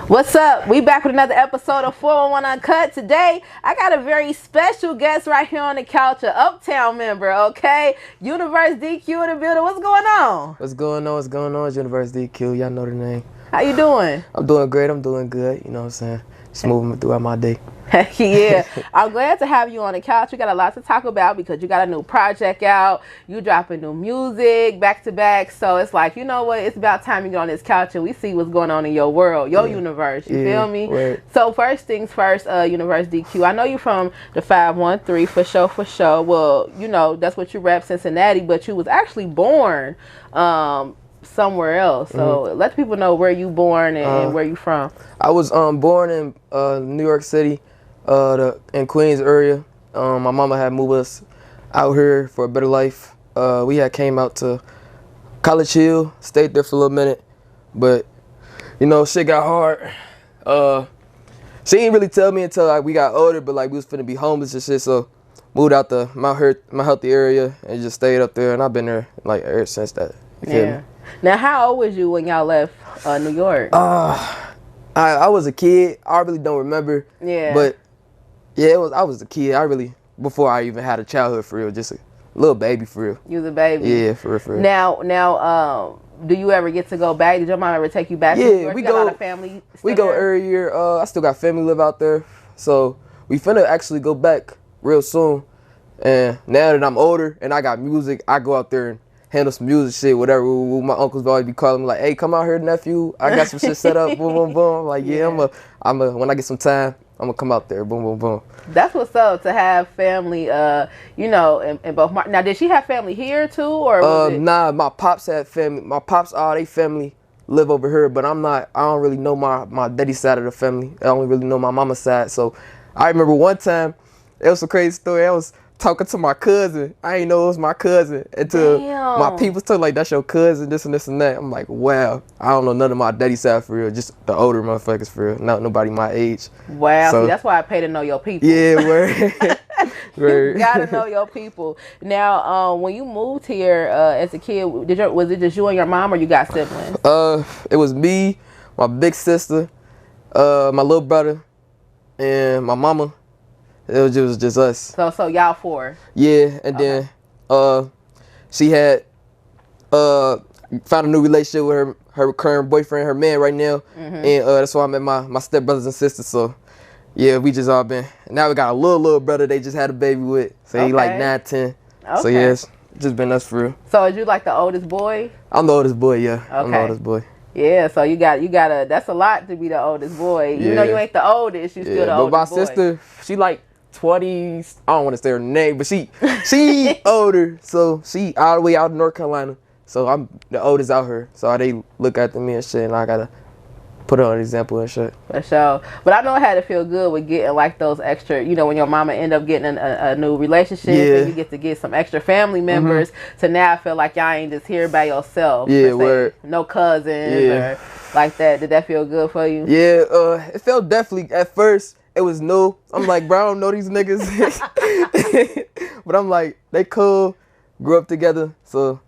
What's up? We back with another episode of 411 Uncut. Today, I got a very special guest right here on the couch, an Uptown member, okay? UniverseDQ in the building. What's going on? What's going on? It's UniverseDQ. Y'all know the name. How you doing? I'm doing great. I'm doing good. You know what I'm saying? Just moving throughout my day. Yeah, I'm glad to have you on the couch. We got a lot to talk about because you got a new project out. You dropping new music back to back. So it's like, you know what? It's about time you get on this couch and we see what's going on in your world, your universe. You feel me? Right. So first things first, UniverseDQ. I know you from the 513 for sure. Well, you know, that's what you rep, Cincinnati, but you was actually born somewhere else. So let people know where you born and where you from. I was born in New York City, in Queens area. My mama had moved us out here for a better life. We had came out to College Hill, stayed there for a little minute, but you know, shit got hard. She didn't really tell me until like we got older, but like we was finna be homeless and shit, so moved out the my healthy area and just stayed up there, and I've been there like ever since that. You feel me? Now, how old was you when y'all left New York? I was a kid. I really don't remember. Yeah. But yeah, I was a kid. Before I even had a childhood for real, just a little baby for real. You was a baby. Yeah, for real. Now, do you ever get to go back? Did your mom ever take you back? Yeah, to New York? we you got go. A lot of family. We go every year. I still got family live out there, so we finna actually go back real soon. And now that I'm older and I got music, I go out there and handle some music shit, whatever. My uncles always be calling me like, "Hey, come out here, nephew. I got some shit set up." Boom, boom, boom. Like, yeah, I'm a. When I get some time, I'm gonna come out there. Boom, boom, boom. That's what's up to have family. You know, in both. Now, did she have family here too, or was it? Nah, my pops had family. My pops, all they family live over here, but I'm not. I don't really know my daddy's side of the family. I only really know my mama's side. So, I remember one time, it was a crazy story. I was talking to my cousin. I ain't know it was my cousin until my people told like, "That's your cousin," this and this and that. I'm like, wow, I don't know none of my daddy side for real, just the older motherfuckers for real, not nobody my age. Wow, so, see, that's why I pay to know your people. Yeah, word. You gotta know your people. Now, when you moved here as a kid, was it just you and your mom, or you got siblings? It was me, my big sister, my little brother, and my mama. It was just us. So y'all four. Yeah, and then she had found a new relationship with her current boyfriend, her man right now, and that's why I met my stepbrothers and sisters. So yeah, we just all been. Now we got a little brother they just had a baby with, so he like 9, 10. Okay. So yeah, it's just been us for real. So is you like the oldest boy? I'm the oldest boy. Yeah, okay. I'm the oldest boy. Yeah, so you gotta. That's a lot to be the oldest boy. You know you ain't the oldest, you still the oldest boy. But my sister, she like 20s. I don't want to say her name, but she older, so she all the way out in North Carolina. So I'm the oldest out here. So they look after me and shit, and I gotta put her on an example and shit. For sure. But I know it had to feel good with getting like those extra, you know, when your mama end up getting a new relationship and you get to get some extra family members to now feel like y'all ain't just here by yourself. Yeah, word. No cousins or like that. Did that feel good for you? Yeah, it felt definitely at first. It was new. I'm like, bro, I don't know these niggas. But I'm like, they cool, grew up together, so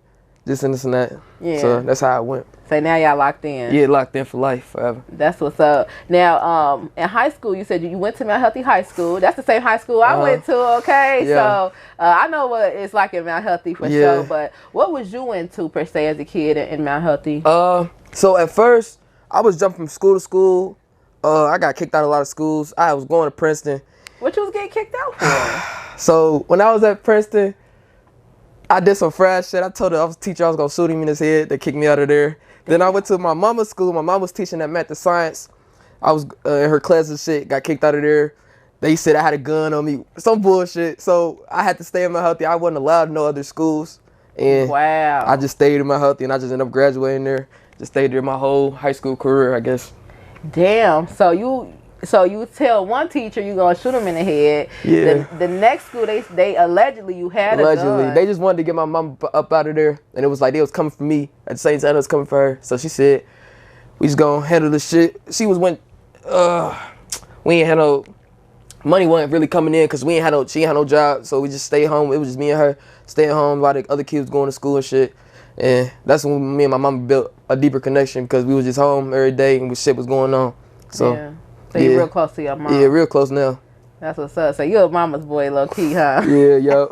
this and this and that. Yeah. So that's how it went. So now y'all locked in. Yeah, locked in for life, forever. That's what's up. Now, in high school, you said you went to Mount Healthy High School. That's the same high school I went to, okay? Yeah. So I know what it's like in Mount Healthy for sure, but what was you into, per se, as a kid in Mount Healthy? So at first, I was jumping from school to school. I got kicked out of a lot of schools. I was going to Princeton. What you was getting kicked out for? So when I was at Princeton, I did some fresh shit. I told the teacher I was going to shoot him in his head. They kicked me out of there. Then I went to my mama's school. My mom was teaching at math and science. I was in her class and shit. Got kicked out of there. They said I had a gun on me. Some bullshit. So I had to stay in Mount Healthy. I wasn't allowed in no other schools. And I just stayed in Mount Healthy, and I just ended up graduating there. Just stayed there my whole high school career, I guess. Damn. So you tell one teacher you gonna shoot him in the head. Yeah. The next school they allegedly you had a gun. They just wanted to get my mom up out of there, and it was like they was coming for me at the same time it was coming for her. So she said, "We just gonna handle this shit." We ain't had no money, wasn't really coming in because she ain't had no job. So we just stayed home. It was just me and her staying home while the other kids going to school and shit. And that's when me and my mom built a deeper connection because we was just home every day and shit was going on. So yeah. So you're real close to your mom. Yeah, real close now. That's what's up. So you're a mama's boy, low key, huh? Yeah, yo.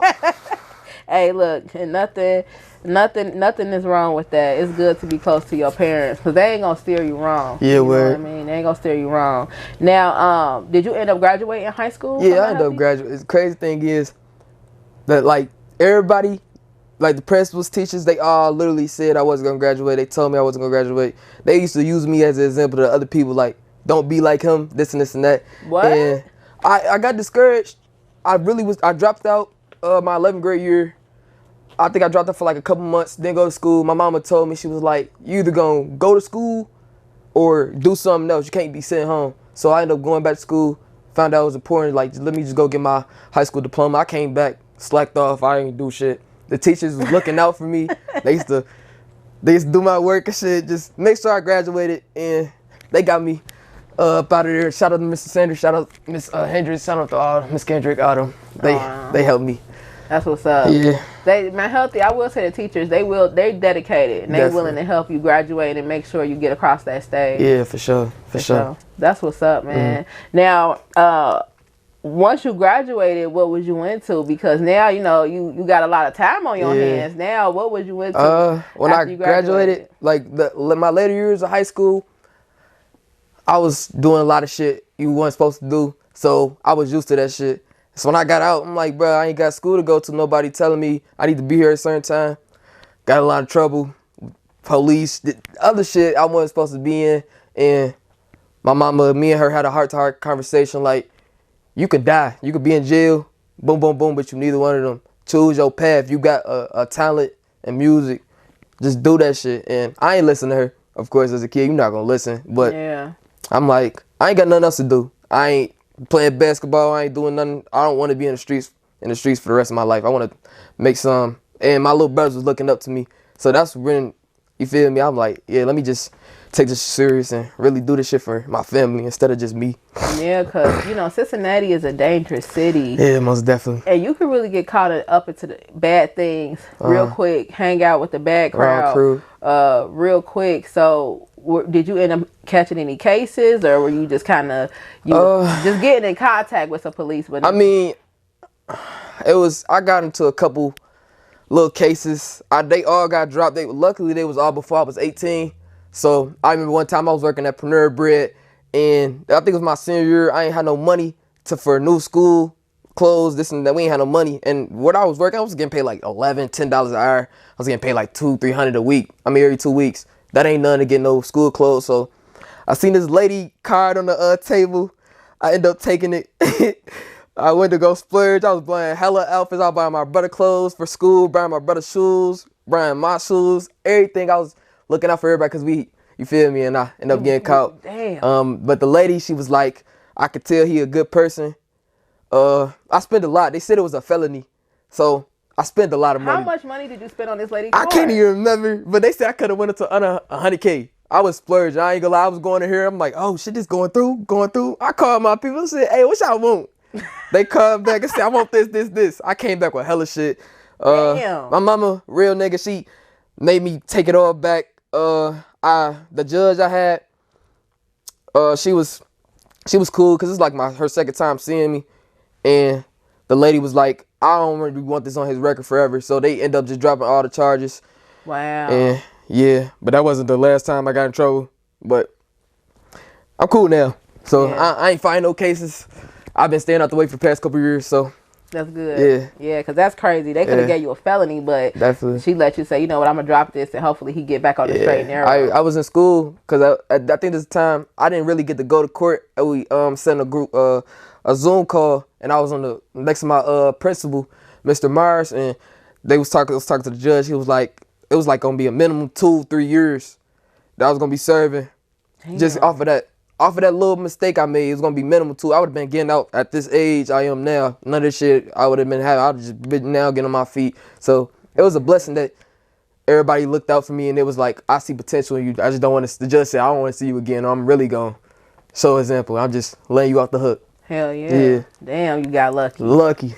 Hey, look, and nothing is wrong with that. It's good to be close to your parents because they ain't gonna steer you wrong. Yeah, you know what I mean? They ain't gonna steer you wrong. Now, did you end up graduating high school? Yeah, I ended up graduating. The crazy thing is that like everybody, like the principals, teachers, they all literally said I wasn't gonna graduate. They told me I wasn't gonna graduate. They used to use me as an example to other people, like don't be like him, this and this and that. What? And I got discouraged. I dropped out my 11th grade year. I think I dropped out for like a couple months, didn't go to school. My mama told me, she was like, you either gonna go to school or do something else. You can't be sitting home. So I ended up going back to school, found out it was important, like let me just go get my high school diploma. I came back, slacked off, I didn't do shit. The teachers was looking out for me. They used to do my work and shit, just make sure I graduated, and they got me up out of there. Shout out to Mr. Sanders, shout out Miss Hendricks, shout out to all Miss Kendrick, all them. They helped me. That's what's up. Yeah. I will say the teachers, they dedicated and they willing to help you graduate and make sure you get across that stage. Yeah, for sure. For sure. That's what's up, man. Now, once you graduated, what was you into? Because now, you got a lot of time on your hands. Now, what was you into? When I graduated, like my later years of high school, I was doing a lot of shit you weren't supposed to do. So I was used to that shit. So when I got out, I'm like, bro, I ain't got school to go to. Nobody telling me I need to be here at a certain time. Got a lot of trouble. Police, other shit I wasn't supposed to be in. And my mama, me and her had a heart-to-heart conversation like, you could die. You could be in jail. Boom, boom, boom, but you neither one of them. Choose your path. You got a talent and music. Just do that shit. And I ain't listen to her. Of course, as a kid, you're not going to listen. But yeah. I'm like, I ain't got nothing else to do. I ain't playing basketball. I ain't doing nothing. I don't want to be in the streets for the rest of my life. I want to make some. And my little brothers was looking up to me. So that's when, you feel me? I'm like, yeah, let me just take this serious and really do this shit for my family instead of just me. Yeah, because, Cincinnati is a dangerous city. Yeah, most definitely. And you can really get caught up into the bad things real quick, hang out with the bad crowd real quick. So did you end up catching any cases, or were you just kind of just getting in contact with some police? But I mean, I got into a couple little cases. They all got dropped. Luckily, they was all before I was 18. So I remember one time I was working at Panera Bread, and I think it was my senior year. I ain't had no money for new school clothes, this and that. We ain't had no money. And what I was working, I was getting paid like $11, $10 an hour. I was getting paid like $200-$300 a week. Every 2 weeks. That ain't nothing to get no school clothes. So I seen this lady card on the table. I ended up taking it. I went to go splurge. I was buying hella outfits. I was buying my brother clothes for school, buying my brother shoes, buying my shoes, everything. I was looking out for everybody because you feel me, and I ended up getting caught. Damn. But the lady, she was like, I could tell he a good person. I spent a lot. They said it was a felony. So I spent a lot of money. How much money did you spend on this lady? I can't even remember, but they said I could have went up to under $100K. I was splurging. I ain't gonna lie. I was going in here. I'm like, oh shit, this going through. I called my people and said, hey, what y'all want? They called back and said, I want this. I came back with hella shit. Damn. My mama, real nigga, she made me take it all back. The judge I had, she was cool because it's like her second time seeing me, and the lady was like, I don't really want this on his record forever, so they end up just dropping all the charges. Wow. And yeah, but that wasn't the last time I got in trouble. But I'm cool now, so yeah. I ain't fighting no cases. I've been staying out the way for the past couple years, so. That's good. Yeah, because that's crazy. They could have gave you a felony, but definitely. She let you say, you know what, I'm going to drop this, and hopefully he get back on the straight and narrow. I was in school, because I think this time, I didn't really get to go to court. We sent a Zoom call, and I was next to my principal, Mr. Myers, and I was talking to the judge. He was like, it was like going to be a minimum 2-3 years that I was going to be serving. Damn. Just off of that little mistake I made. It was going to be minimum 2. I would have been getting out at this age I am now. None of this shit I would have been having. I would have just been now getting on my feet. So it was a blessing that everybody looked out for me, and it was like, I see potential in you. I just don't want to, the judge said, I don't want to see you again. I'm really going to show example. I'm just letting you off the hook. Hell yeah. Damn, you got lucky. Lucky.